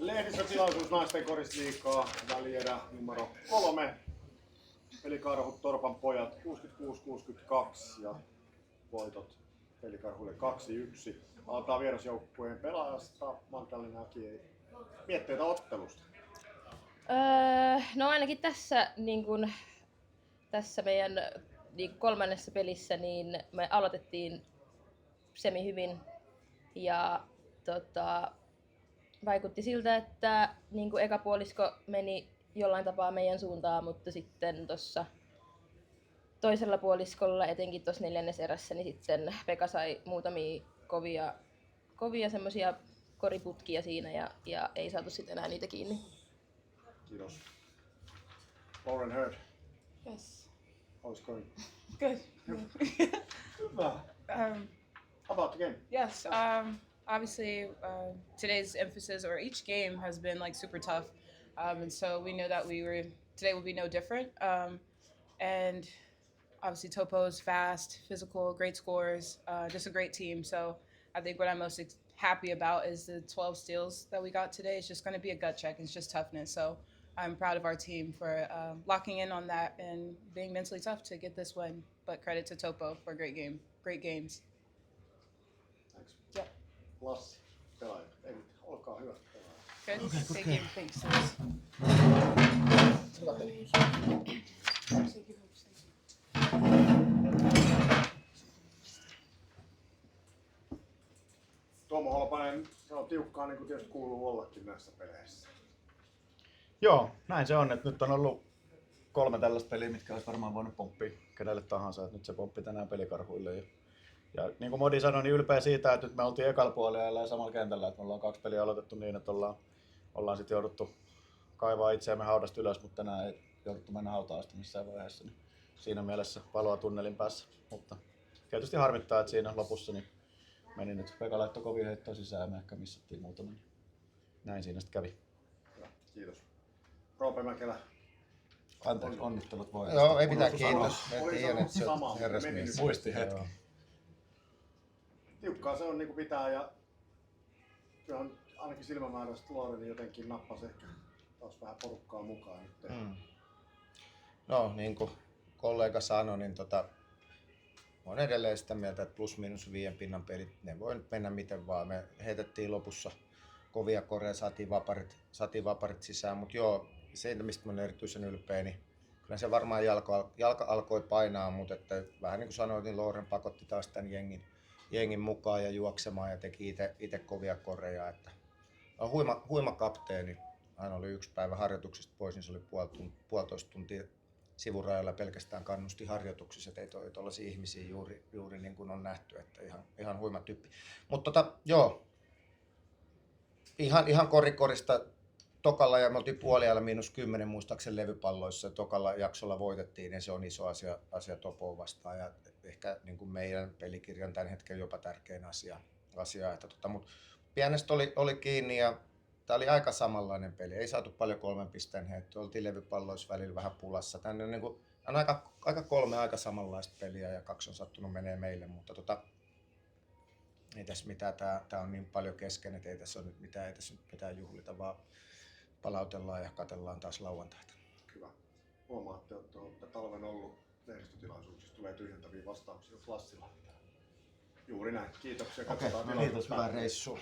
Lehdistötilaisuus naisten korisliigaa, välierä numero 3. Pelikarhut Torpan pojat 66-62 ja voitot Pelikarhuille 2-1. Aloitetaan vierasjoukkueen pelaajasta. Mantalin Aki, mietteitä ottelusta. No ainakin tässä, tässä meidän kolmannessa pelissä niin me aloitettiin semi hyvin ja vaikutti siltä, että eka puolisko meni jollain tapaa meidän suuntaan, mutta sitten tuossa toisella puoliskolla, etenkin tuossa neljänneserässä, niin sitten Pekka sai muutamia kovia semmoisia koriputkia siinä ja ei saatu sitten enää niitä kiinni. Kiitos. Lauren Heard. Yes. How's it going? Good. About the game. Yes. Obviously, today's emphasis, or each game, has been like super tough, and so we know that today will be no different. And obviously, Topo's fast, physical, great scores, just a great team. So I think what I'm most happy about is the 12 steals that we got today. It's just going to be a gut check. It's just toughness. So I'm proud of our team for locking in on that and being mentally tough to get this win. But credit to Topo for a great game, great games. Thanks. Yep. Lassi, pelaaja. Ei, olkaa hyvä pelaaja. Good. Okay, Thank okay. you. Thanks. Tuomo Holopainen, se on tiukkaa niin kuin tietysti kuuluu ollakin näissä peleissä. Joo, näin se on, että nyt on ollut 3 tällaista peliä, mitkä olisi varmaan voinut pomppia kenelle tahansa, että nyt se pomppi tänään Pelikarhuille. Ja niin kuin Modi sanoi, niin ylpeä siitä, että nyt me oltiin ekalla puolella ja samalla kentällä, että me ollaan 2 peliä aloitettu niin, että ollaan sitten jouduttu kaivaa itseämme haudasta ylös, mutta tänään ei jouduttu mennä hautaan asti missään vaiheessa. Niin siinä mielessä valoa tunnelin päässä, mutta tietysti harmittaa, että siinä lopussa niin meni nyt. Pekka laittoi kovin heittoa sisään ja me ehkä missattiin muutama. Näin siinä sitten kävi. Hyvä, kiitos. Roope Mäkelä. Anteeksi, onnittelut voitosta. Joo, ei mitään, Oli kiitos. sanonut Me tiedän, että se samaa, on mutta herrasmies. meni nyt. Muisti hetki. Joo. Tiukkaa se on niin kuin pitää ja kyllähän ainakin silmämääräisesti Lauren jotenkin nappasi ehkä taas vähän porukkaa mukaan nyt. No, niin kuin kollega sanoi, niin olen edelleen sitä mieltä, että plus miinus 5 pinnan pelit, ne voi nyt mennä miten vaan. Me heitettiin lopussa kovia koreja, saatiin vaparit sisään, mutta joo, se mistä mä olen erityisen ylpeä, niin kyllä se varmaan jalka alkoi painaa, mutta että vähän niin kuin sanoin, niin Lauren pakotti taas tämän jengin mukaan ja juoksemaan ja teki itse kovia koreja. Että on huima kapteeni. Hän oli 1 päivä harjoituksesta pois, niin se oli puolitoista tuntia sivurajalla pelkästään kannusti harjoituksissa, että ei tuollaisia ihmisiä juuri niin kuin on nähty, että ihan huima tyyppi. Mutta joo, ihan korikorista tokalla ja me oltiin puoliajalla -10 muistaakseni levypalloissa. Tokalla jaksolla voitettiin ja se on iso asia Topoa vastaan ja ehkä niin kuin meidän pelikirjan tämän hetken jopa tärkein asia. Mutta pienestä oli kiinni ja tämä oli aika samanlainen peli. Ei saatu paljon 3 pisteen heittoa. Oltiin levypalloissa välillä vähän pulassa. Tänne on, niin kuin, on aika 3 aika samanlaista peliä ja 2 on sattunut menee meille, mutta ei tässä mitään. Tämä on niin paljon kesken, että ei tässä nyt mitään juhlita, vaan palautellaan ja katsellaan taas lauantaita. Hyvä. Huomaatte, että olette talven ollut lehdistötilaisuuksissa, tulee tyhjentäviä vastauksia Lassilla. Juuri näin. Kiitoksia. Okei, kiitos, hyvää reissua.